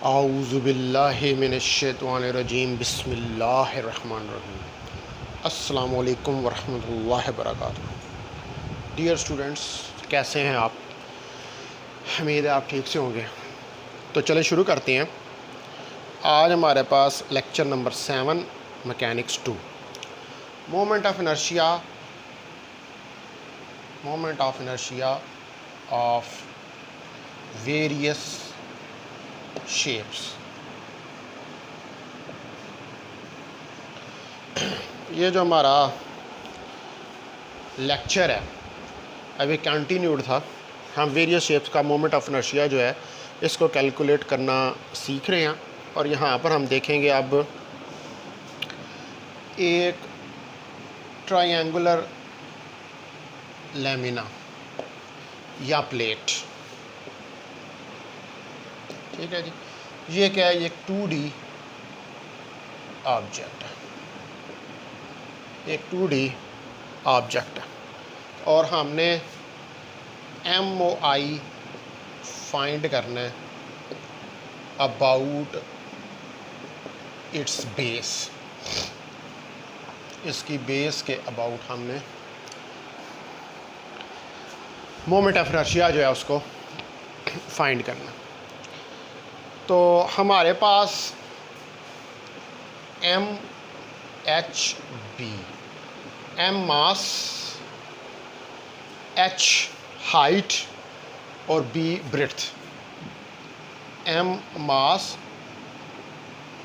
आऊज़ु बिल्लाहि मिनश्शैतानिर्रजीम बिस्मिल्लाहिर्रहमानिर्रहीम। अस्सलामु अलैकुम वरहमतुल्लाहि वबरकातुहू। डियर स्टूडेंट्स, कैसे हैं आप? उम्मीद है आप ठीक से होंगे। तो चले शुरू करते हैं। आज हमारे पास lecture number 7 mechanics 2 moment of inertia of various shapes. ये जो हमारा लेक्चर है अभी कंटिन्यूड था। हम वेरियस शेप्स का मोमेंट ऑफ इनर्शिया जो है इसको कैलकुलेट करना सीख रहे हैं। और यहाँ पर हम देखेंगे अब एक ट्रायंगुलर लैमिना या प्लेट। ठीक है जी, ये क्या है? ये एक 2D ऑब्जेक्ट है, एक 2D ऑब्जेक्ट है और हमने MOI फाइंड करना है अबाउट इट्स बेस। इसकी बेस के अबाउट हमने मोमेंट ऑफ इनर्शिया जो है उसको फाइंड करना। तो हमारे पास MHB, M मास, H हाइट और B breadth. M mass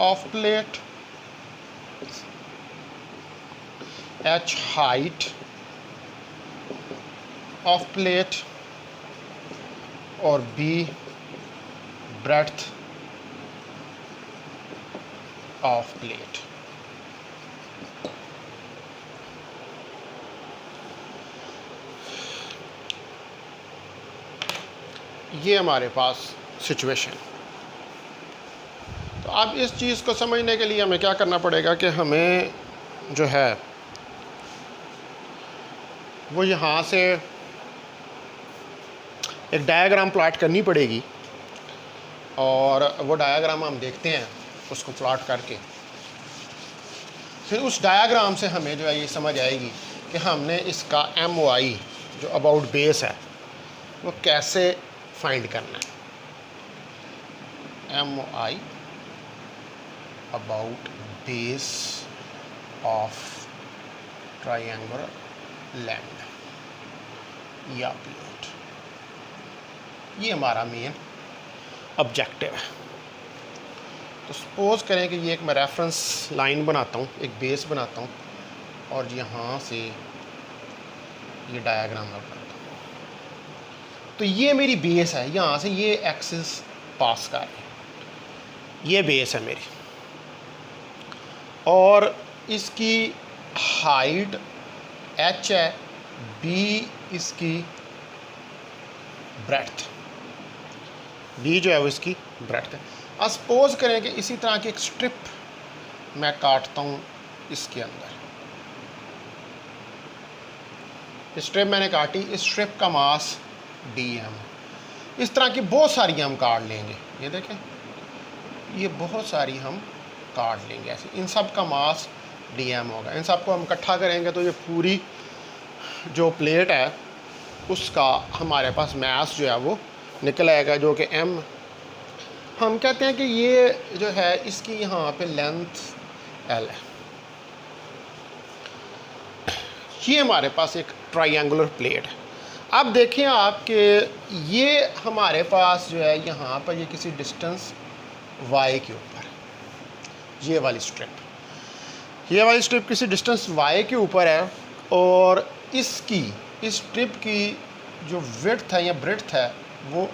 of plate, H height of plate और B ब्रेड्थ ऑफ प्लेट। ये हमारे पास सिचुएशन। तो अब इस चीज़ को समझने के लिए हमें क्या करना पड़ेगा कि हमें जो है वो यहाँ से एक डायग्राम प्लॉट करनी पड़ेगी। और वो डायग्राम हम देखते हैं उसको प्लॉट करके, फिर उस डायग्राम से हमें जो है ये समझ आएगी कि हमने इसका MOI जो अबाउट बेस है वो कैसे फाइंड करना है। MOI about base of triangular lamina या प्लेट, ये हमारा मेन ऑब्जेक्टिव है। तो सपोज़ करें कि ये एक मैं रेफरेंस लाइन बनाता हूँ, एक बेस बनाता हूँ और यहाँ से ये डायग्राम बनाता हूँ। तो ये मेरी बेस है, यहाँ से ये एक्सिस पास कर रही है, ये बेस है मेरी। और इसकी हाइट H है, B इसकी ब्रेड्थ, B जो है वो इसकी ब्रेड्थ है। अब सपोज करें कि इसी तरह की एक स्ट्रिप मैं काटता हूँ इसके अंदर। स्ट्रिप मैंने काटी, इस स्ट्रिप का मास DM। इस तरह की बहुत सारी हम काट लेंगे, ये देखें, ये बहुत सारी हम काट लेंगे ऐसे। इन सब का मास DM होगा। इन सब को हम इकट्ठा करेंगे तो ये पूरी जो प्लेट है उसका हमारे पास मास जो है वो निकल आएगा, जो कि M। हम कहते हैं कि ये जो है इसकी यहाँ पे लेंथ L है। ये हमारे पास एक ट्रायंगुलर प्लेट है। अब देखें आप कि ये हमारे पास जो है यहाँ पर ये किसी डिस्टेंस Y के ऊपर, ये वाली स्ट्रिप किसी डिस्टेंस Y के ऊपर है और इसकी इस स्ट्रिप की जो विड्थ है या ब्रेड्थ है वो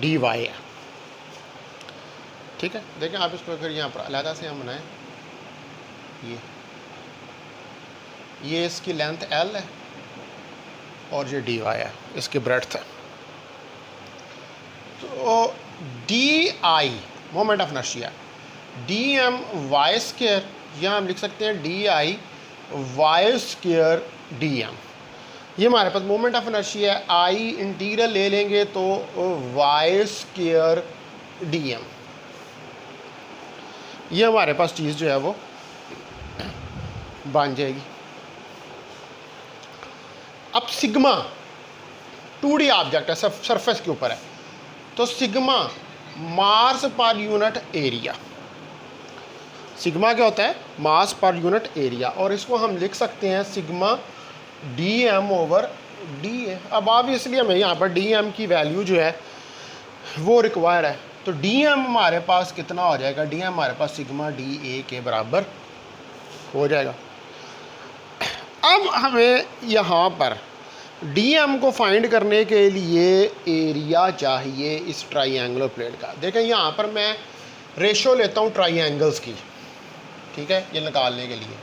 dy है। ठीक है, देखें आप इसको अगर यहाँ पर अलहदा से हम बनाएं, ये इसकी लेंथ L है और ये dy है, इसकी ब्रेड्थ है। तो di moment of inertia, dm y square, या हम लिख सकते हैं di y स्क्वायर dm। ये हमारे पास मोमेंट ऑफ इनर्शिया है। आई इंटीग्रल ले लेंगे तो वाई स्क्वायर डी एम, ये हमारे पास चीज़ जो है वो बन जाएगी। अब सिग्मा 2D ऑब्जेक्ट है, सरफेस के ऊपर है, तो सिग्मा मास पर यूनिट एरिया, सिग्मा क्या होता है, मास पर यूनिट एरिया, और इसको हम लिख सकते हैं सिग्मा dm ओवर dA। अब ऑब्वियसली हमें यहाँ पर dm की वैल्यू जो है वो रिक्वायर है, तो dm हमारे पास कितना हो जाएगा, dm हमारे पास सिग्मा dA के बराबर हो जाएगा। अब हमें यहाँ पर dm को फाइंड करने के लिए एरिया चाहिए इस ट्राइंगुलर प्लेट का। देखें यहाँ पर मैं रेशो लेता हूँ ट्राइंगल्स की, ठीक है, ये निकालने के लिए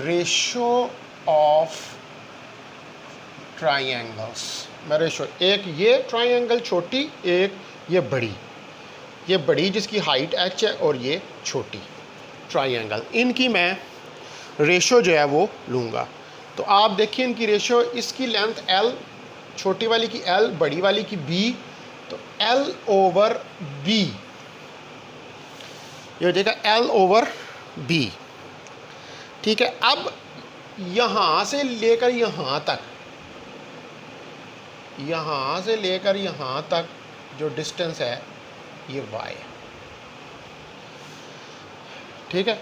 रेशो ऑफ ट्राइंगल्स, मैं रेशो, एक ये ट्राइंगल छोटी, एक ये बड़ी जिसकी हाइट h है, और ये छोटी ट्राइंगल, इनकी मैं रेशो जो है वो लूँगा। तो आप देखिए इनकी रेशो, इसकी लेंथ L, छोटी वाली की L, बड़ी वाली की B, तो L ओवर B, ये हो जाएगा L ओवर B, ठीक है। अब यहाँ से लेकर यहाँ तक जो डिस्टेंस है ये y है, ठीक है,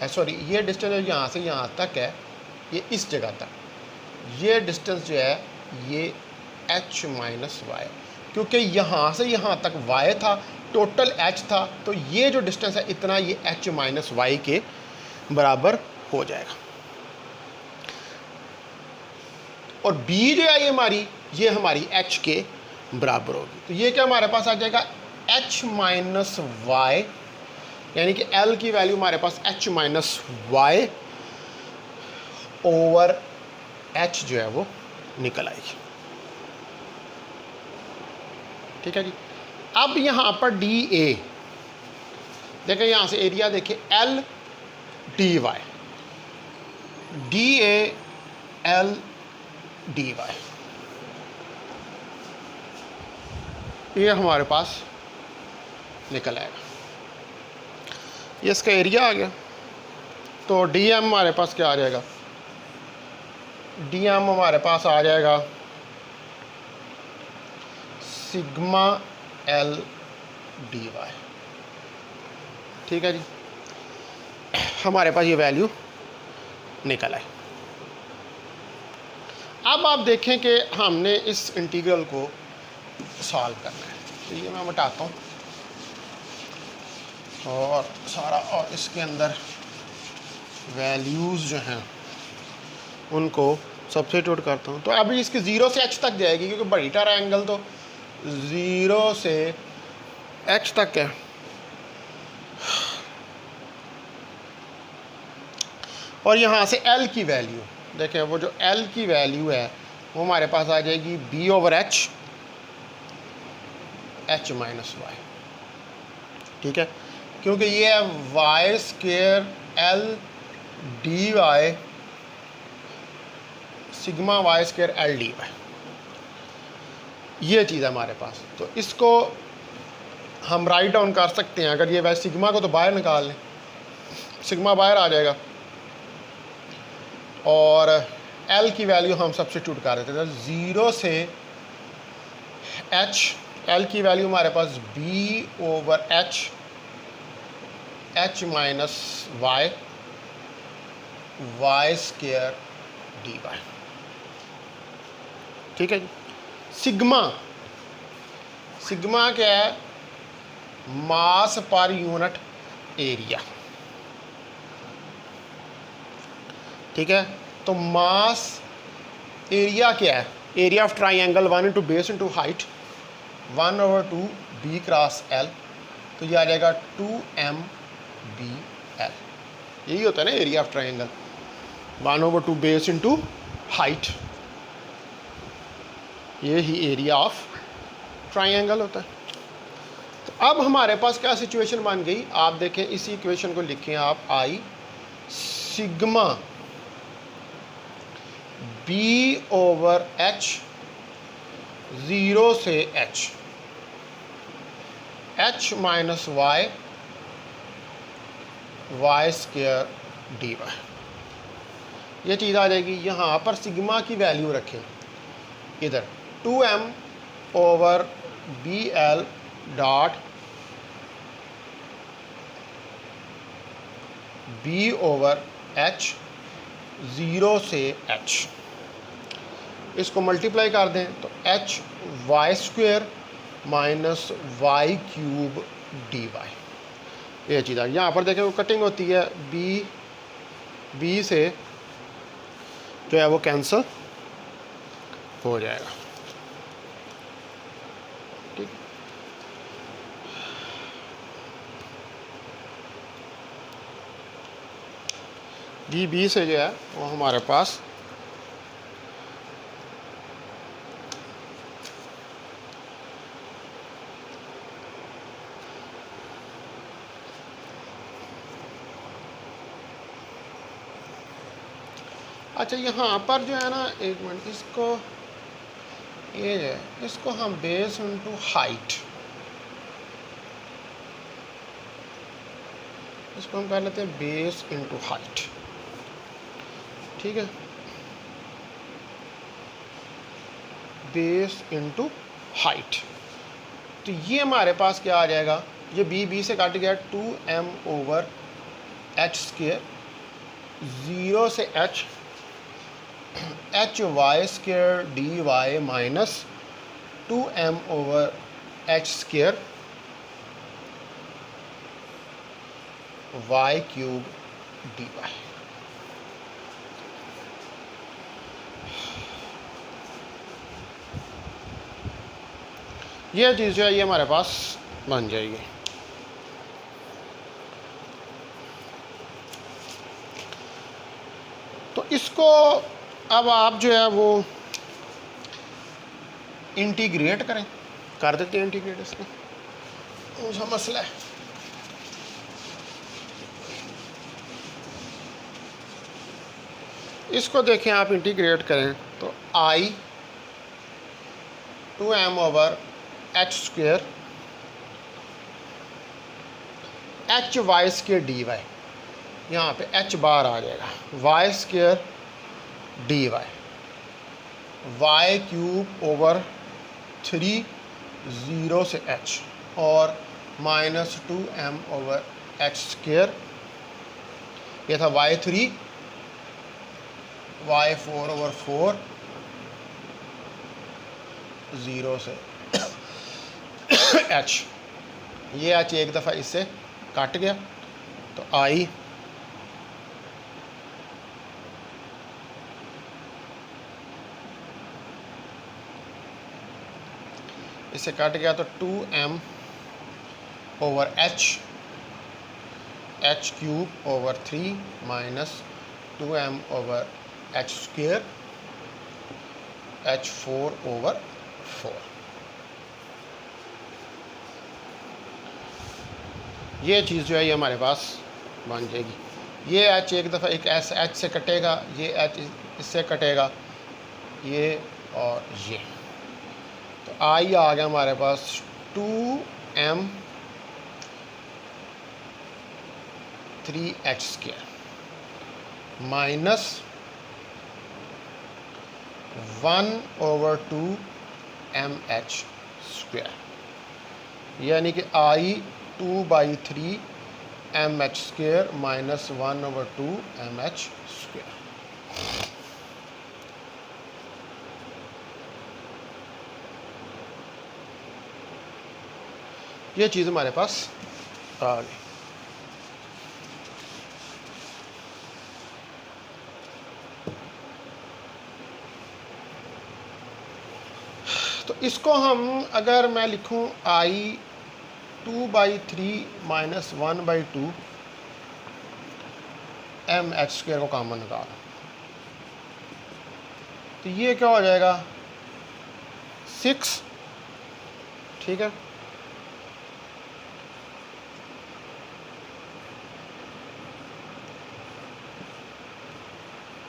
सॉरी, ये डिस्टेंस यहाँ से यहाँ तक है, ये इस जगह तक, ये डिस्टेंस जो है ये h माइनस वाई, क्योंकि यहाँ से यहाँ तक y था, टोटल h था, तो ये जो डिस्टेंस है इतना, ये h माइनस वाई के बराबर हो जाएगा। और b जो है ये हमारी h के बराबर होगी, तो ये क्या हमारे पास आ जाएगा h माइनस वाई, यानी कि L की वैल्यू हमारे पास h minus Y over h जो है वो निकल आएगी, ठीक है जी। अब यहाँ पर dA, देखें यहाँ से एरिया देखिए, L dy, dA L dy, ये हमारे पास निकल आएगा, ये इसका एरिया आ गया। तो dm हमारे पास क्या आ जाएगा, dm हमारे पास आ जाएगा सिग्मा L dy, ठीक है जी, हमारे पास ये वैल्यू निकल आई। अब आप देखें कि हमने इस इंटीग्रल को सॉल्व करना है, तो ये मैं बताता हूँ और सारा, और इसके अंदर वैल्यूज़ जो हैं उनको सब्स्टिट्यूट करता हूँ। तो अभी इसकी 0 से h तक जाएगी, क्योंकि बड़ी ट्रायंगल तो 0 से h तक है। और यहाँ से L की वैल्यू देखें, वो जो L की वैल्यू है वो हमारे पास आ जाएगी b over h, h minus Y, ठीक है, क्योंकि ये है Y square L D Y sigma Y square L D Y, ये चीज़ है हमारे पास। तो इसको हम राइट डाउन कर सकते हैं, अगर ये वैसे सिग्मा को तो बाहर निकाल लें, सिग्मा बाहर आ जाएगा, और L की वैल्यू हम सब्स्टिट्यूट कर देते हैं, 0 से h, L की वैल्यू हमारे पास b over h, h minus Y, Y square D Y, ठीक है जी। सिग्मा क्या है, मास पर यूनिट एरिया, ठीक है। तो मास एरिया क्या है, area of triangle 1 into base into height 1 over 2 b cross l, तो ये आ जाएगा 2mBl, यही होता है ना area of triangle, 1 over 2 base into height, ये ही एरिया ऑफ ट्राइंगल होता है। तो अब हमारे पास क्या सिचुएशन बन गई, आप देखें, इसी इक्वेशन को लिखें आप, I sigma b over h 0 से h, h minus Y Y square D Y, ये चीज़ आ जाएगी। यहाँ पर सिग्मा की वैल्यू रखें इधर 2m over B L dot B over H 0 से h, इसको मल्टीप्लाई कर दें तो h Y square minus Y cube D Y, ये चीज़ आ। यहाँ पर देखें वो कटिंग होती है, बी से जो है वो कैंसिल हो जाएगा, ठीक। बी से जो है वो हमारे पास अच्छा, यहाँ पर जो है ना, एक मिनट, इसको ये है, इसको हम बेस इनटू हाइट, इसको हम कर लेते हैं बेस इनटू हाइट, ठीक है, बेस इनटू हाइट। तो ये हमारे पास क्या आ जाएगा, ये बी से काट गया 2m ओवर एच स्क्वायर 0 से h Y square D Y minus 2m over H square Y cube D Y. ये चीज़ जो है ये हमारे पास बन जाएगी। तो इसको अब आप जो है वो इंटीग्रेट करें, कर देते हैं इंटीग्रेट, इसको उसका मसला है। इसको देखें आप इंटीग्रेट करें तो i 2m over H square H Y square D Y, यहाँ पे h बार आ जाएगा, Y square D Y, Y cube over 3 0 से h और minus 2m over H square, ये था y3 y4 ओवर 4 0 से h, ये h एक दफ़ा इससे कट गया तो i इससे कट गया तो 2m over h cube over 3 minus 2m over H square h4 over 4। ये चीज़ जो है ये हमारे पास बन जाएगी। ये h एक दफ़ा एक ऐसा h से कटेगा, ये h इससे कटेगा, ये और ये, तो i आ गया हमारे पास 2m 3h square minus 1 over 2 mh square, यानी कि i 2/3 mh square minus 1 over 2 mh square. ये चीज़ हमारे पास आ गई। तो इसको हम अगर मैं लिखूं i 2/3 माइनस 1/2 mh स्क्वायर को कॉमन निकाल, तो ये क्या हो जाएगा 6, ठीक है,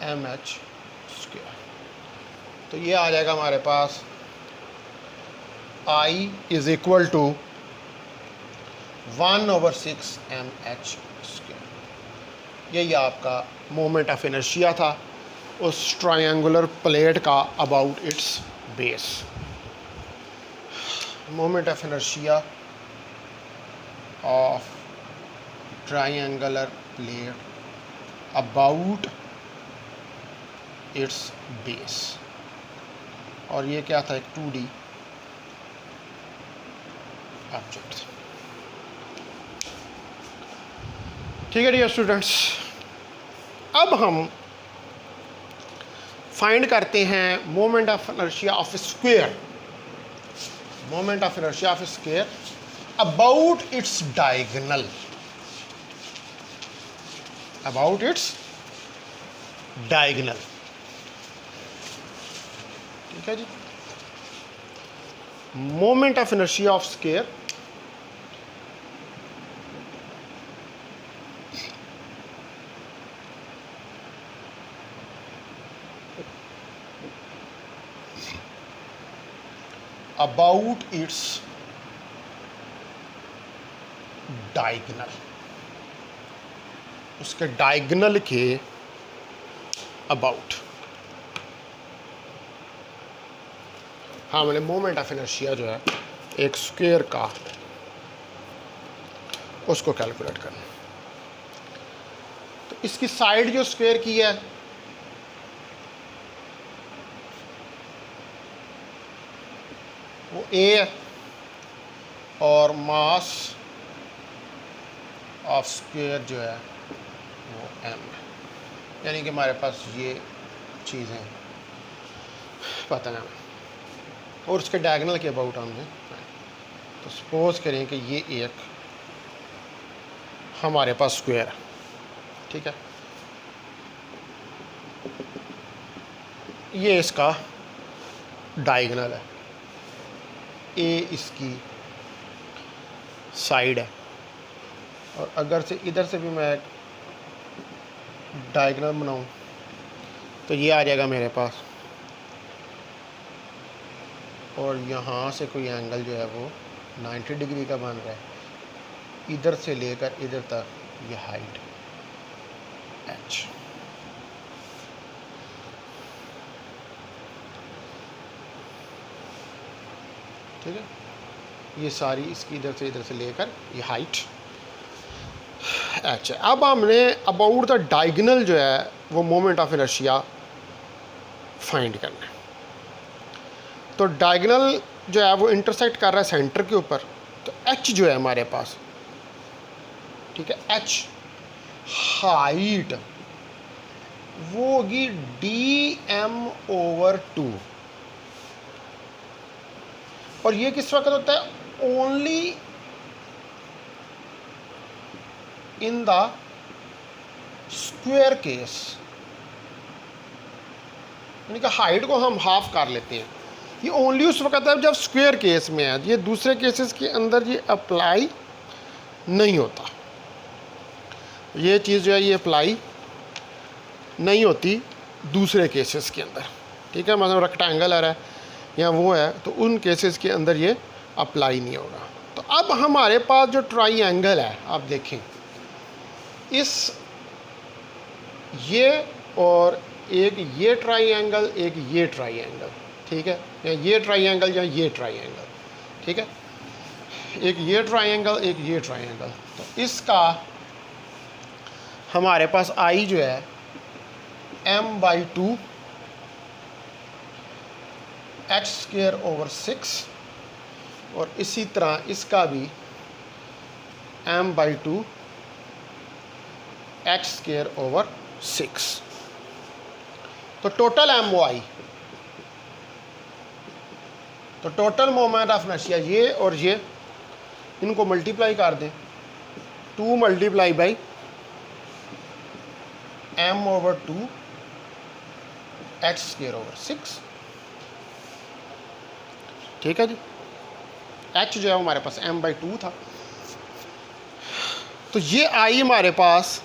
mh स्क्वायर। तो ये आ जाएगा हमारे पास i is equal to 1/6 mh square. यही आपका मोमेंट ऑफ इनर्शिया था उस ट्रायंगुलर प्लेट का about its base. Moment of inertia of triangular plate about its base. और ये क्या था, एक 2D ऑब्जेक्ट। ठीक है डियर स्टूडेंट्स, अब हम फाइंड करते हैं moment of inertia of square. Moment of inertia of square about its diagonal, about its diagonal. ठीक है जी, moment of inertia of square about its diagonal, उसके डायगोनल के अबाउट। हाँ, मैंने मोमेंट ऑफ इनर्शिया जो है एक स्क्वायर का, उसको कैलकुलेट करना। तो इसकी साइड जो स्क्वायर की है वो A है और मास ऑफ स्क्वायर जो है वो M है। यानी कि हमारे पास ये चीज़ें पता है और उसके डायगोनल के अबाउट हमने। तो सपोज करें कि ये एक हमारे पास स्क्वायर है, ठीक है, ये इसका डायगोनल है, ए इसकी साइड है, और अगर से इधर से भी मैं एक डायगोनल बनाऊं तो ये आ जाएगा मेरे पास, और यहाँ से कोई एंगल जो है वो 90 डिग्री का बन रहा है, इधर से लेकर इधर तक ये हाइट h। ठीक है, ये सारी इसकी इधर से लेकर ये हाइट h है। अब हमने अबाउट द डायगोनल जो है वो मोमेंट ऑफ इनर्शिया फाइंड करना है। तो डायगोनल जो है वो इंटरसेक्ट कर रहा है सेंटर के ऊपर, तो h जो है हमारे पास, ठीक है, h हाइट वो होगी dm/2, और ये किस वक्त होता है, only in the square case, यानी कि हाइट को हम हाफ कर लेते हैं। ये ओनली उस वक्त है जब स्क्वायर केस में है, ये दूसरे केसेस के अंदर ये अप्लाई नहीं होता, ये चीज़ जो है ये अप्लाई नहीं होती दूसरे केसेस के अंदर। ठीक है, मतलब रेक्टेंगल है या वो है तो उन केसेस के अंदर ये अप्लाई नहीं होगा। तो अब हमारे पास जो ट्राइंगल है, आप देखें इस ये और एक ये ट्राइंगल, एक ये ट्राइंगल, ठीक है, या ये ट्राइंगल या ये ट्राइंगल, ठीक है, एक ये ट्राइंगल एक ये ट्राइंगल। तो इसका हमारे पास आई जो है m/2 h²/6, और इसी तरह इसका भी m/2 h²/6। तो टोटल MOI, तो टोटल मोमेंट ऑफ इनर्शिया ये और ये, इनको मल्टीप्लाई कर दें, 2 मल्टीप्लाई बाई m/2 h²/6। ठीक है जी, h जो है हमारे पास m/2 था, तो ये i हमारे पास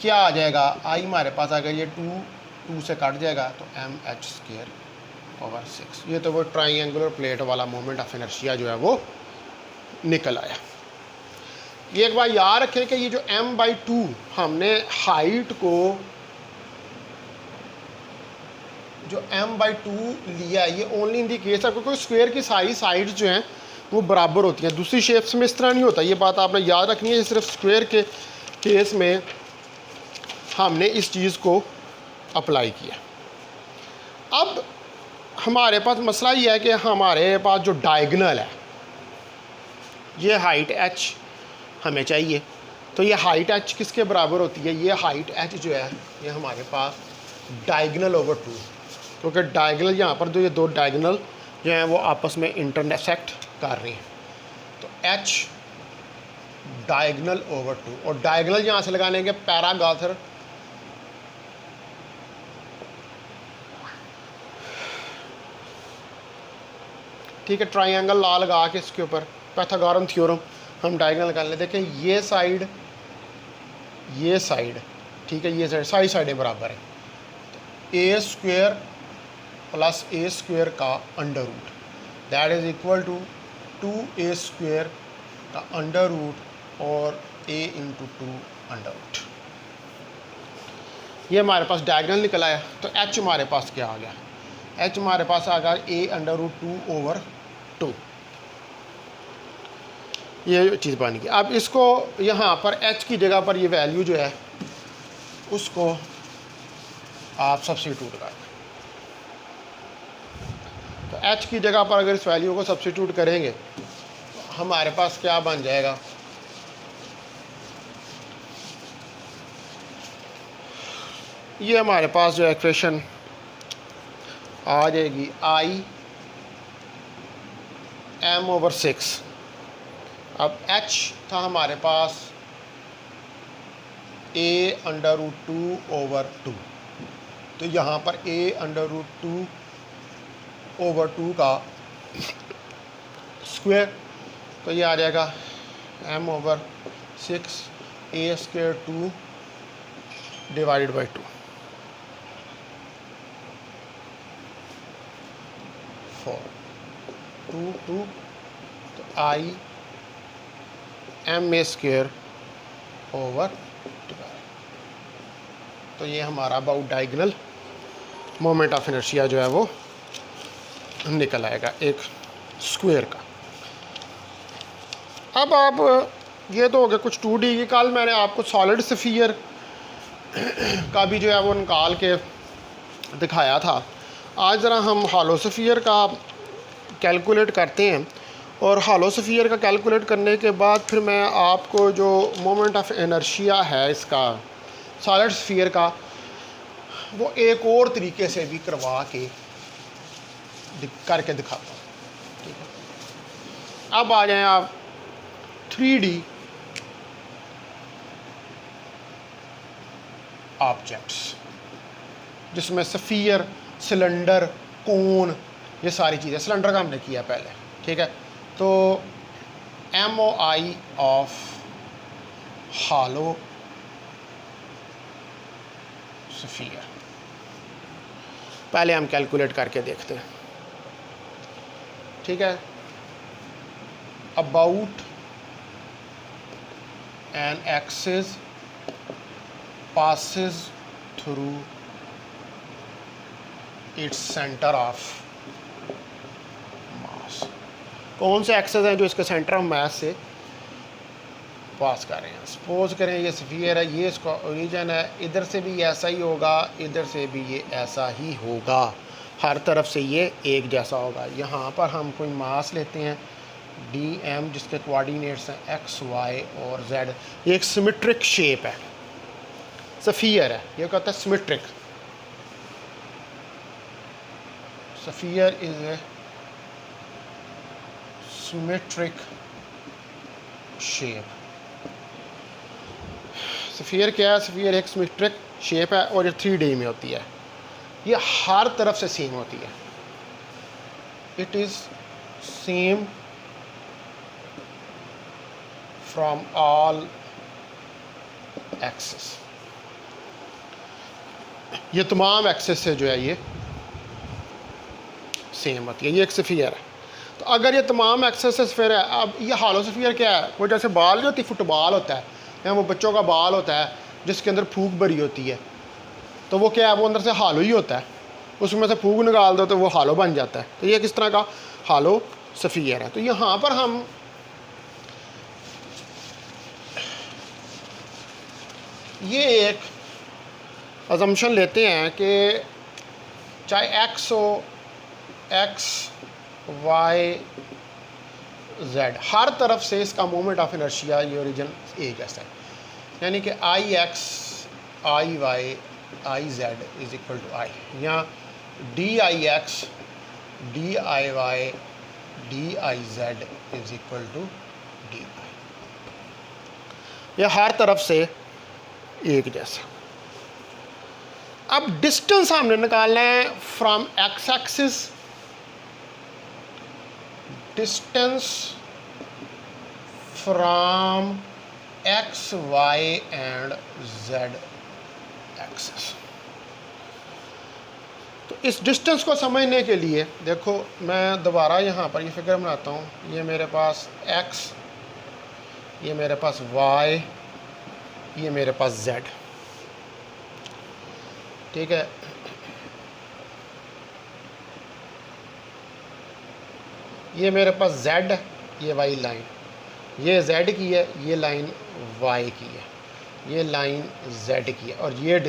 क्या आ जाएगा, i हमारे पास अगर ये 2 से कट जाएगा तो mh²/6। ये तो वो ट्राइंगुलर प्लेट वाला मोमेंट ऑफ इनर्शिया जो है वो निकल आया। ये एक बार याद रखें कि ये जो m/2 हमने हाइट को जो m/2 लिया है, ये ओनली इन दी केस है क्योंकि स्क्वायर की सारी साइड्स जो हैं वो बराबर होती हैं। दूसरी शेप्स में इस तरह नहीं होता, ये बात आपने याद रखनी है। सिर्फ स्क्वायर के केस में हमने इस चीज़ को अप्लाई किया। अब हमारे पास मसला ये है कि हमारे पास जो डायगनल है, ये हाइट h हमें चाहिए। तो ये हाइट h किसके बराबर होती है? ये हाइट h जो है ये हमारे पास डायगनल ओवर 2, क्योंकि डायगनल यहाँ पर जो ये दो डायगनल जो हैं वो आपस में इंटरसेक्ट कर रही हैं। तो h डायगनल ओवर 2, और डायगनल यहाँ से लगाने के पैरागाथर ठीक है, ट्राइंगल ला लगा के इसके ऊपर पाइथागोरन थ्योरम हम डायगनल कर लेते। देखें ये साइड ठीक है, ये साइड सारी साइडें बराबर है। A square plus A square का under root that is equal to 2a square का अंडर रूट और a इंटू 2 अंडर रूट। ये हमारे पास डायगनल निकल आया। तो h हमारे पास क्या आ गया? h हमारे पास आ गया a अंडर रूट 2 ओवर 2। ये चीज़ बन गई। अब इसको यहाँ पर h की जगह पर ये वैल्यू जो है उसको आप सब्स्टिट्यूट कर दें। तो h की जगह पर अगर इस वैल्यू को सब्स्टिट्यूट करेंगे तो हमारे पास क्या बन जाएगा? ये हमारे पास जो एक्सप्रेशन आ जाएगी i m ओवर 6। अब h था हमारे पास a अंडर रूट 2 ओवर 2, तो यहाँ पर a अंडर रूट 2 ओवर 2 का स्क्वायर, तो ये आ जाएगा m over 6 a square 2 divided by 2 4 2 2। तो i m a square over 2। तो ये हमारा about diagonal moment of inertia जो है वो निकल आएगा एक स्क्वायर का। अब आप ये तो हो गया कुछ 2D की। कल मैंने आपको सॉलिड स्फीयर का भी जो है वो निकाल के दिखाया था। आज ज़रा हम हॉलो स्फीयर का कैलकुलेट करते हैं, और हॉलो स्फीयर का कैलकुलेट करने के बाद फिर मैं आपको जो मोमेंट ऑफ इनर्शिया है इसका सॉलिड स्फीयर का वो एक और तरीके से भी करवा के करके दिखाता हूँ। ठीक है, अब आ जाएं आप 3D ऑब्जेक्ट्स, जिसमें स्फीयर, सिलेंडर, कोन, ये सारी चीज़ें। सिलेंडर का हमने किया पहले, ठीक है। तो MOI ऑफ हॉलो स्फीयर पहले हम कैलकुलेट करके देखते हैं, ठीक है। About an axis passes through its center of mass। कौन से एक्सेस हैं जो इसके सेंटर ऑफ मास से पास कर रहे हैं? सपोज करें ये स्फीयर है, ये इसका ओरिजिन है, इधर से भी ऐसा ही होगा, इधर से भी ये ऐसा ही होगा, हर तरफ से ये एक जैसा होगा। यहाँ पर हम कोई मास लेते हैं DM, जिसके कोऑर्डिनेट्स हैं x, y और z। ये एक सिमेट्रिक शेप है, स्फीयर है, ये कहता है symmetric. Sphere is a symmetric shape. Sphere क्या है? स्फीयर एक सिमेट्रिक शेप है और ये 3D में होती है, ये हर तरफ से सेम होती है। It is same from all axes. ये तमाम एक्सेस से जो है ये सेम होती है। ये एक स्फीयर है। तो अगर ये तमाम एक्सेस से स्फीयर है, अब ये हालो स्फीयर क्या है, वो जैसे बाल नहीं होती, फुटबॉल होता है या वो बच्चों का बाल होता है जिसके अंदर फूक भरी होती है, तो वो क्या है, वो अंदर से हालो ही होता है, उसमें से फूक निकाल दो तो वो हालो बन जाता है। तो ये किस तरह का हालो स्फीयर है। तो यहाँ पर हम ये एक अजम्पशन लेते हैं कि चाहे एक्स हो, एक्स वाई जेड, हर तरफ से इसका मोमेंट ऑफ इनर्शिया ये ओरिजिन एक जैसा है, यानी कि I x I y I z is equal to I, या d I x d I Y d I z is equal to d I, यह हर तरफ से एक जैसा। अब डिस्टेंस हमने निकालना है from X axis, distance from X Y and Z axis. तो इस डिस्टेंस को समझने के लिए देखो मैं दोबारा यहाँ पर ये फिगर बनाता हूँ। ये मेरे पास x, ये मेरे पास y, ये मेरे पास z, ठीक है। ये मेरे पास z, ये y लाइन, ये z की है, ये लाइन y की है, ये लाइन z की है, और ये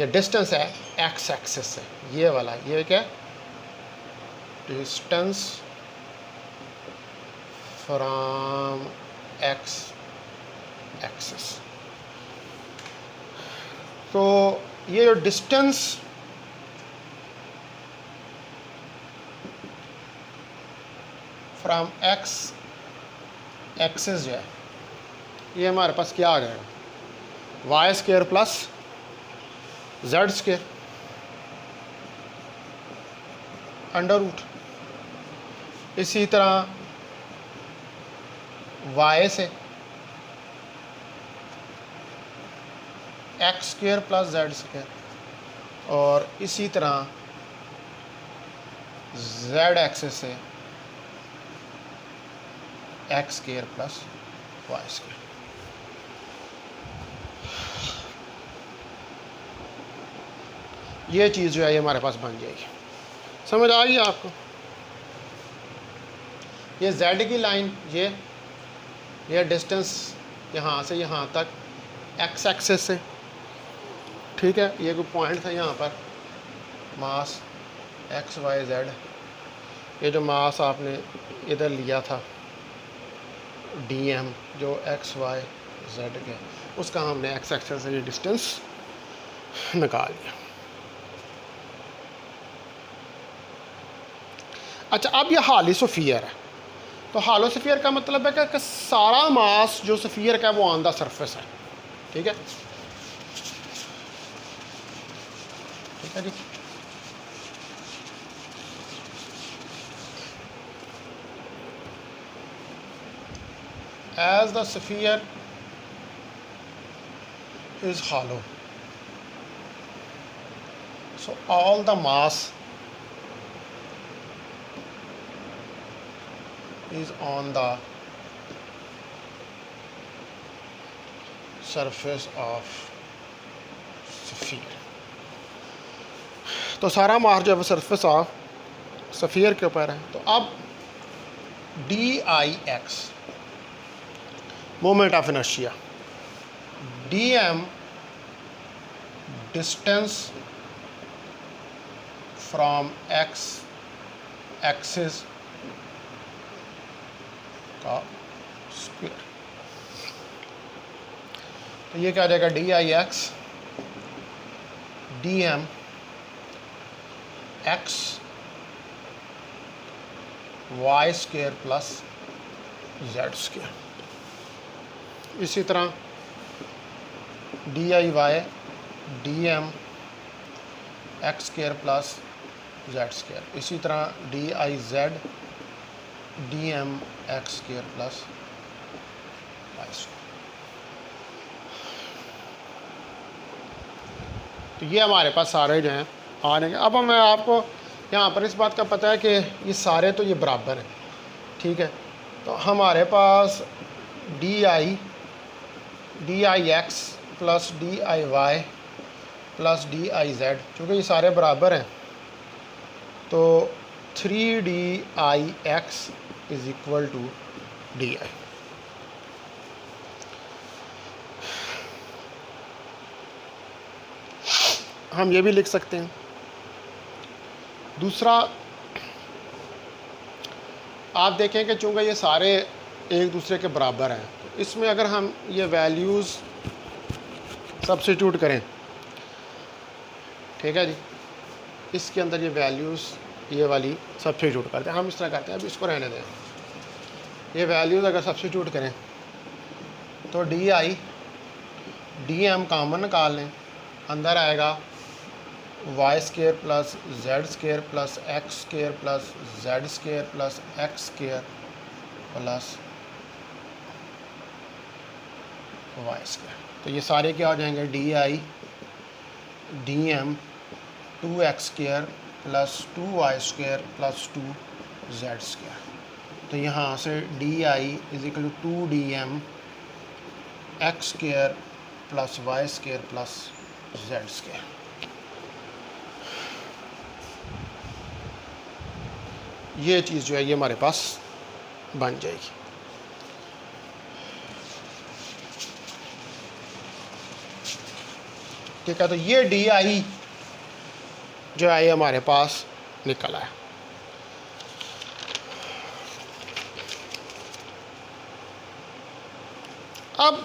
डिस्टेंस है x एक्सिस से, ये वाला, ये क्या, डिस्टेंस फ्रॉम x एक्सिस। तो ये जो डिस्टेंस फ्रॉम x एक्सिस जो है, ये हमारे पास क्या आ गया, Y square plus Z square under root. इसी तरह y से X square plus Z square, और इसी तरह जेड एक्सिस से X square plus Y square. ये चीज़ जो है ये हमारे पास बन जाएगी। समझ आ गई आपको? ये z की लाइन, ये डिस्टेंस यहाँ से यहाँ तक x एक्सिस से, ठीक है। ये कोई पॉइंट था यहाँ पर, मास x y z, ये जो मास आपने इधर लिया था dm जो x y z के, उसका हमने x एक्सिस से ये डिस्टेंस निकाल लिया। अच्छा, अब ये हाली स्फीयर है। तो हालो स्फीयर का मतलब है कि सारा मास जो स्फीयर का है वो ऑन द सरफेस है, ठीक है, ठीक है जी। As the sphere is hollow, so all the mass is on the surface of sphere। तो सारा मास जो है सरफेस ऑफ स्फीयर के ऊपर है। तो अब D I X moment of inertia, D M distance from X axis का स्क्वायर। तो ये क्या आ जाएगा, D I x D M X Y square plus Z square. इसी तरह D I Y D M X square plus Z square. इसी तरह D I Z D M X square plus Y square. तो ये हमारे पास सारे जो हैं आ जाएंगे। अब मैं आपको यहाँ पर इस बात का पता है कि ये सारे तो ये बराबर हैं, ठीक है। तो हमारे पास d I x plus d I y plus d I z, चूँकि ये सारे बराबर हैं तो 3dix is equal to d I. हम ये भी लिख सकते हैं। दूसरा, आप देखें कि चूँकि ये सारे एक दूसरे के बराबर हैं तो इसमें अगर हम ये वैल्यूज़ सब्स्टिट्यूट करें, ठीक है जी, इसके अंदर ये वैल्यूज़ ये वाली सब्स्टिट्यूट करते हैं। हम इस तरह करते हैं, अब इसको रहने दें। ये वैल्यूज़ अगर सब्स्टिट्यूट करें तो डी एम कॉमन निकाल लें, अंदर आएगा Y square plus Z square plus X square plus Z square plus X square plus Y square. तो ये सारे क्या हो जाएंगे, D M 2x square plus 2y square plus 2z square. तो यहाँ से D I is equal to 2dm X square plus Y square plus Z square. ये चीज़ जो है ये हमारे पास बन जाएगी। ठीक है, तो ये डी आई जो है ये हमारे पास निकल आया। अब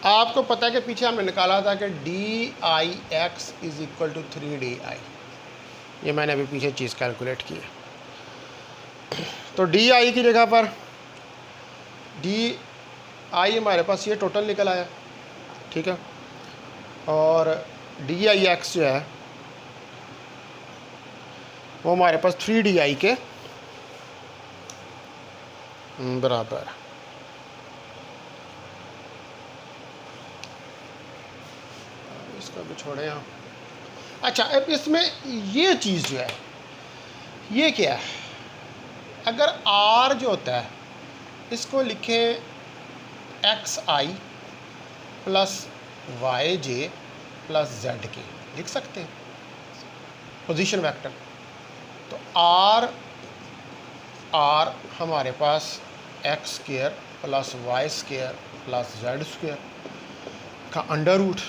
आपको पता है कि पीछे हमने निकाला था कि D I X is equal to 3di। ये मैंने अभी पीछे चीज़ कैलकुलेट की है। तो डी आई की जगह पर डी आई हमारे पास ये टोटल निकल आया, ठीक है। और डी आई एक्स जो है वो हमारे पास 3di के बराबर है। इसका भी छोड़े यहाँ। अच्छा, अब इसमें ये चीज़ जो है ये क्या है, अगर r जो होता है इसको लिखें xi plus y j plus z k, लिख सकते हैं पोजीशन वेक्टर। तो r हमारे पास x square plus Y square plus Z square का अंडर रूट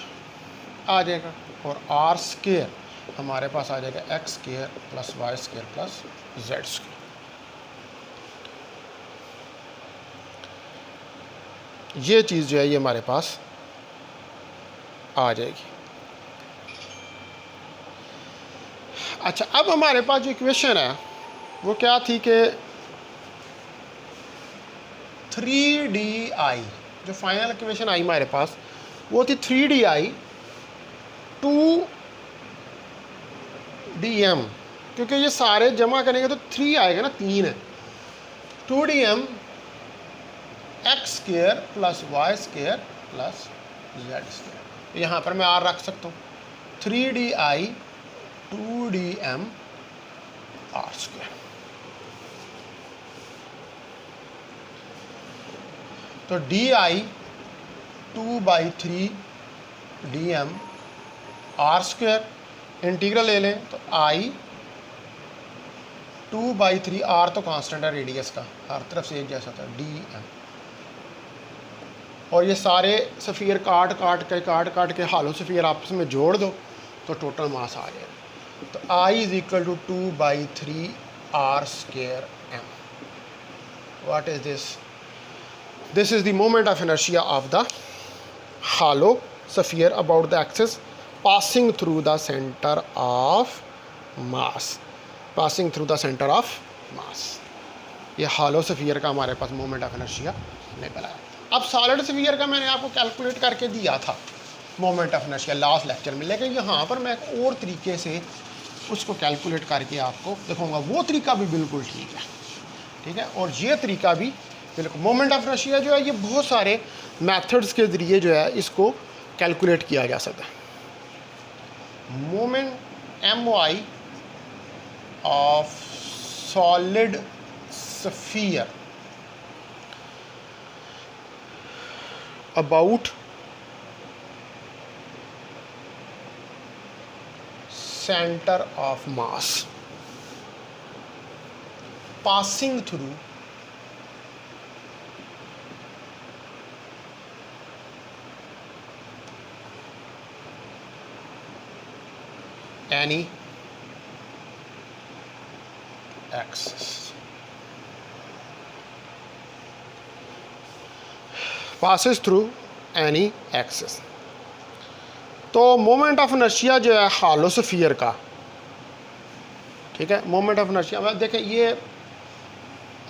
आ जाएगा और आर स्केयर हमारे पास आ जाएगा x square plus Y square plus Z square. ये चीज़ जो है ये हमारे पास आ जाएगी। अच्छा, अब हमारे पास जो इक्वेशन है वो क्या थी कि 3di, जो फाइनल इक्वेशन आई हमारे पास वो थी 3di 2dm, क्योंकि ये सारे जमा करेंगे तो 3 आएगा ना, 3 है। 2dm X square plus Y square plus Z square. यहाँ पर मैं r रख सकता हूँ 3di 2dm r स्क्वायर। तो di 2/3dm r square, integral ले लें तो i 2/3, r तो कांस्टेंट है रेडियस का, हर तरफ से एक जैसा था, dm। और ये सारे सफ़ियर काट काट के हालो सफ़ियर आपस में जोड़ दो तो टोटल मास आ जाएगा। तो I is equal to 2/3 r square m। What is this? This is the moment of inertia of the hollow sphere about the axis passing through the centre of mass, passing through the centre of mass. ये hollow sphere का हमारे पास moment of inertia निकल आया। अब solid sphere का मैंने आपको calculate करके दिया था moment of inertia last lecture में, लेकिन यहाँ पर मैं एक और तरीके से उसको कैलकुलेट करके आपको दिखाऊंगा। वो तरीका भी बिल्कुल ठीक है, ठीक है। और ये तरीका भी बिल्कुल, मोमेंट ऑफ इनर्शिया जो है ये बहुत सारे मेथड्स के ज़रिए जो है इसको कैलकुलेट किया जा सकता है। Moment MY of solid sphere about center of mass passing through any axis. Passes through any axis. तो मोमेंट ऑफ इनर्शिया जो है हॉलो स्फीयर का, ठीक है, मोमेंट ऑफ इनर्शिया देखें, ये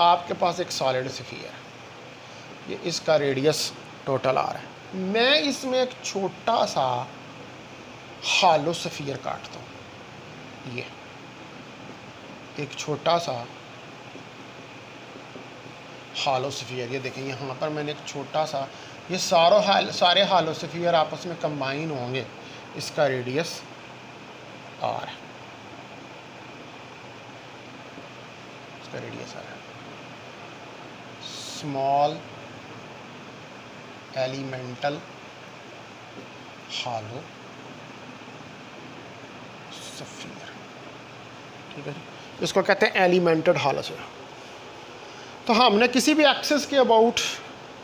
आपके पास एक सॉलिड स्फीयर है, ये इसका रेडियस टोटल आ रहा है। मैं इसमें एक छोटा सा हॉलो स्फीयर काटता हूँ, ये एक छोटा सा हॉलो स्फीयर, ये देखें यहाँ पर मैंने एक छोटा सा, ये सारे हॉलो स्फीयर आपस में कंबाइन होंगे, इसका रेडियस आर है, इसका रेडियस आर है। स्मॉल एलिमेंटल हॉलो स्फीयर, ठीक है जी, इसको कहते हैं एलिमेंटेड हॉलो स्फीयर। तो हमने किसी भी एक्सिस के अबाउट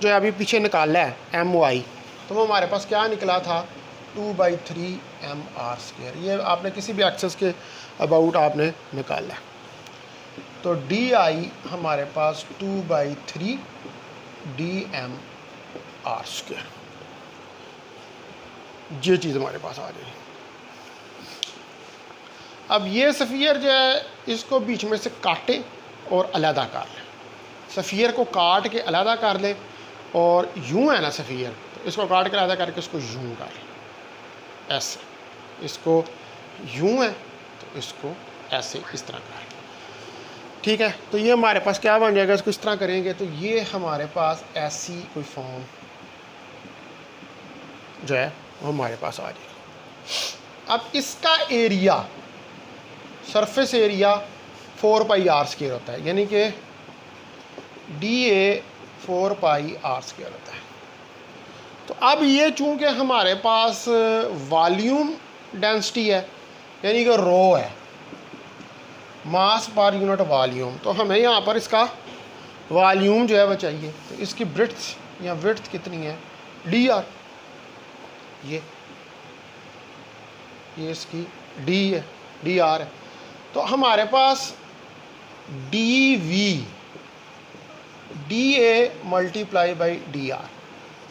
जो है अभी पीछे निकाला है MY, तो वो हमारे पास क्या निकला था 2/3 mr²। ये आपने किसी भी एक्सिस के अबाउट आपने निकाला है, तो DI हमारे पास 2/3 dmr², ये चीज़ हमारे पास आ गई। अब ये सफ़ियर जो है इसको बीच में से काटे और अलहदा कर लें, सफ़ियर को काट के अलहदा कर लें, और यूं है ना सफ़ियर, तो इसको काट के अलहदा करके इसको यूं कर लें, ऐसे, इसको यूं है तो इसको ऐसे इस तरह कर लें, ठीक है। तो ये हमारे पास क्या बन जाएगा, इसको इस तरह करेंगे तो ये हमारे पास ऐसी कोई फॉर्म जो है वो हमारे पास आ जाएगी। अब इसका एरिया, सरफेस एरिया 4πr² होता है, यानी कि DA 4πr² होता है। तो अब ये चूंकि हमारे पास वॉल्यूम डेंसिटी है, यानी कि रो है, मास पर यूनिट वॉल्यूम, तो हमें यहाँ पर इसका वॉल्यूम जो है वो चाहिए। तो इसकी ब्रेड्थ या विड्थ कितनी है, dr, ये इसकी d है, dr है। तो हमारे पास dV dA × dr,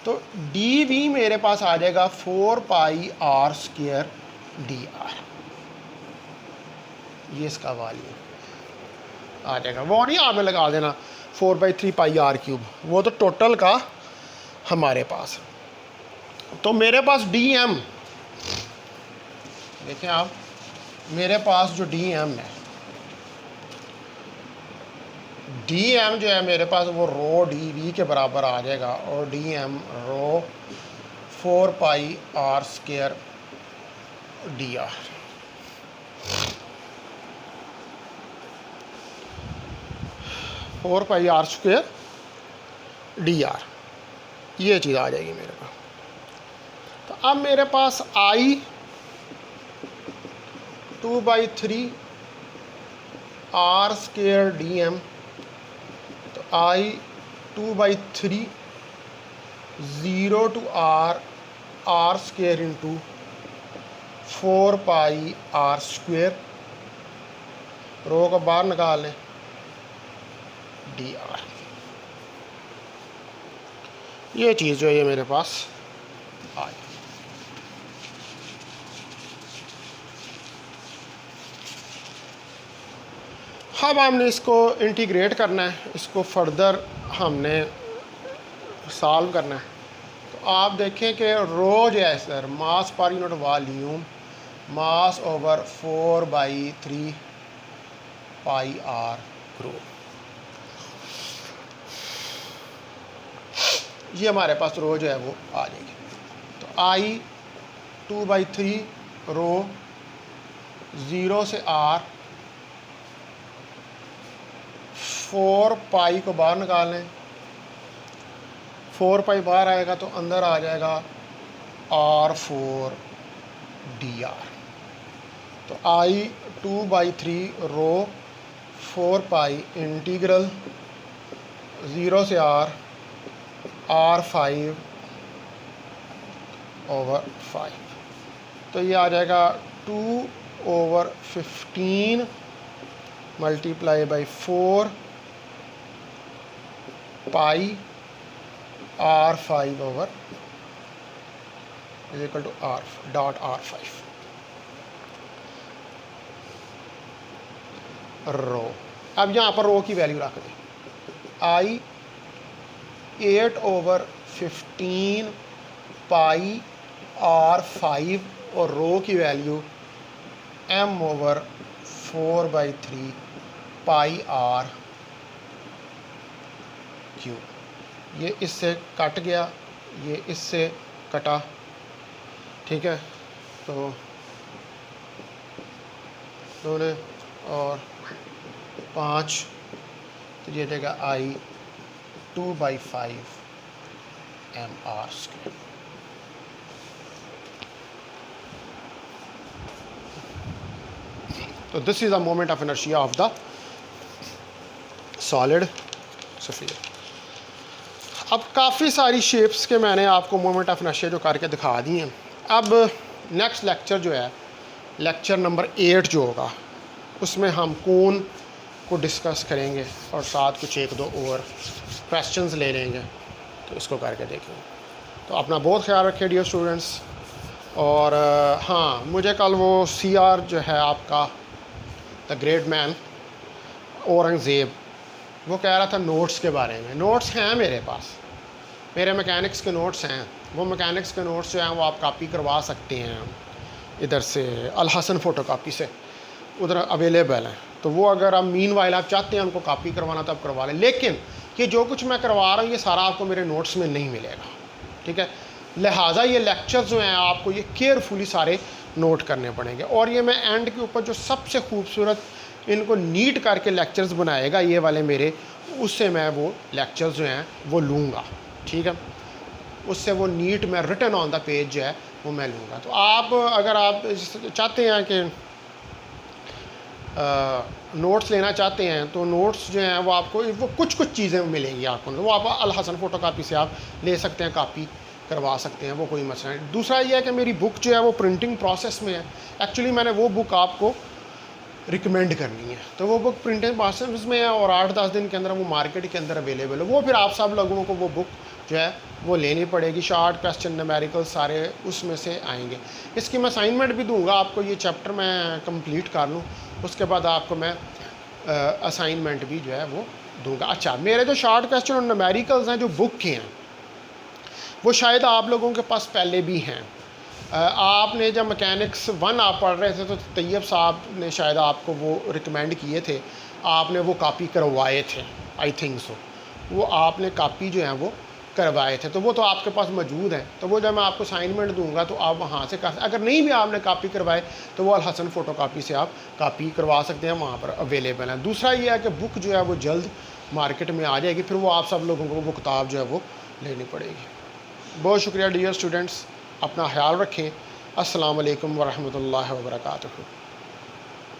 तो dV मेरे पास आ जाएगा 4πr² dr, ये इसका वॉल्यूम आ जाएगा। वो नहीं आपने लगा देना 4/3 πr³, वो तो टोटल का हमारे पास। तो मेरे पास dm, देखें आप, मेरे पास जो dm है, dm जो है मेरे पास वो रो dV के बराबर आ जाएगा, और dm रो 4πr² dr, dr, ये चीज़ आ जाएगी मेरे पास। तो अब मेरे पास I 2/3 r² dm, तो I 2/3 0 to r r² into 4πr², रो को बाहर निकाल लें, dr, ये चीज़ जो है ये मेरे पास आ गई। अब हमने इसको इंटीग्रेट करना है, इसको फर्दर हमने सॉल्व करना है। तो आप देखें कि रो जो है सर, मास पर यूनिट वॉल्यूम, मास ओवर 4/3 πr², ये हमारे पास रो जो है वो आ जाएगी। तो I 2/3 रो 0 से R 4 पाई को बाहर निकाल लें। 4 पाई बाहर आएगा तो अंदर आ जाएगा R4 dr। तो I2/3 रो 4 पाई इंटीग्रल 0 से R5/5। तो ये आ जाएगा 2/15 multiply by 4 pi R5 is equal to R.R5 rho. अब यहाँ पर रो की वैल्यू रख दें। I8/15 पाई R5 और रो की वैल्यू M/4/3 पाई R3। ये इससे कट गया, ये इससे कटा, ठीक है। तो दोनों और 5, तो ये देगा I2/5 mr²। तो this is the moment of inertia of the solid sphere. अब काफ़ी सारी शेप्स के मैंने आपको मोमेंट ऑफ इनर्शिया जो करके दिखा दी हैं। अब नेक्स्ट लेक्चर जो है, लेक्चर नंबर 8 जो होगा, उसमें हम कोन को डिस्कस करेंगे और साथ कुछ 1-2 और क्वेश्चंस ले लेंगे, तो इसको करके देखेंगे। तो अपना बहुत ख्याल रखिए डियर स्टूडेंट्स। और हाँ, मुझे कल वो CR जो है आपका द ग्रेट मैन औरंगज़ेब, वो कह रहा था नोट्स के बारे में। नोट्स हैं मेरे पास, मेरे मैकेनिक्स के नोट्स हैं। वो मैकेनिक्स के नोट्स जो हैं वो आप कॉपी करवा सकते हैं इधर से, अल हसन फ़ोटो कापी से, उधर अवेलेबल हैं। तो वो अगर आप मीन वाइल आप चाहते हैं उनको कॉपी करवाना तो आप करवा लें। लेकिन ये जो कुछ मैं करवा रहा हूँ ये सारा आपको मेरे नोट्स में नहीं मिलेगा, ठीक है। लिहाजा ये लेक्चर्स जो हैं आपको ये केयरफुली सारे नोट करने पड़ेंगे। और ये मैं एंड के ऊपर जो सबसे खूबसूरत इनको नीट करके लेक्चर्स बनाएगा ये वाले मेरे, उससे मैं वो लेक्चर्स जो हैं वो लूँगा, ठीक है। उससे वो नीट में रिटन ऑन द पेज जो है वो मैं लूँगा। तो आप अगर आप चाहते हैं कि नोट्स लेना चाहते हैं तो नोट्स जो हैं वो आपको वो कुछ चीज़ें मिलेंगी आपको, वो आप अल हसन फ़ोटो कापी से आप ले सकते हैं, कापी करवा सकते हैं, वो कोई मसला नहीं। दूसरा ये है कि मेरी बुक जो है वो प्रिंटिंग प्रोसेस में है। एक्चुअली मैंने वो बुक आपको रिकमेंड करनी है, तो वो बुक प्रिंटिंग प्रोसेस में है और 8-10 दिन के अंदर वो मार्केट के अंदर अवेलेबल है। वो फिर आप सब लोगों को वो बुक जो है वो लेनी पड़ेगी। शॉर्ट क्वेश्चन न्यूमेरिकल सारे उसमें से आएंगे। इसकी मैं असाइनमेंट भी दूंगा आपको, ये चैप्टर मैं कंप्लीट कर लूँ उसके बाद आपको मैं असाइनमेंट भी जो है वो दूंगा। अच्छा, मेरे जो शॉर्ट क्वेश्चन और न्यूमेरिकल्स हैं जो बुक के हैं वो शायद आप लोगों के पास पहले भी हैं। आपने जब मैकेनिक्स 1 आप पढ़ रहे थे तो तैयब साहब ने शायद आपको वो रिकमेंड किए थे, आपने वो कॉपी करवाए थे, आई थिंक सो। वो आपने कॉपी जो है वो करवाए थे, तो वो तो आपके पास मौजूद है। तो वो जब मैं आपको असाइनमेंट दूंगा तो आप वहाँ से कर, अगर नहीं भी आपने कॉपी करवाए तो वो अल हसन फ़ोटो कापी से आप कॉपी करवा सकते हैं, वहाँ पर अवेलेबल है। दूसरा ये है कि बुक जो है वो जल्द मार्केट में आ जाएगी, फिर वो आप सब लोगों को वो किताब जो है वो लेनी पड़ेगी। बहुत शुक्रिया डियर स्टूडेंट्स, अपना ख्याल रखें। अस्सलाम वालेकुम वरहमतुल्लाहि वबरकातुहू।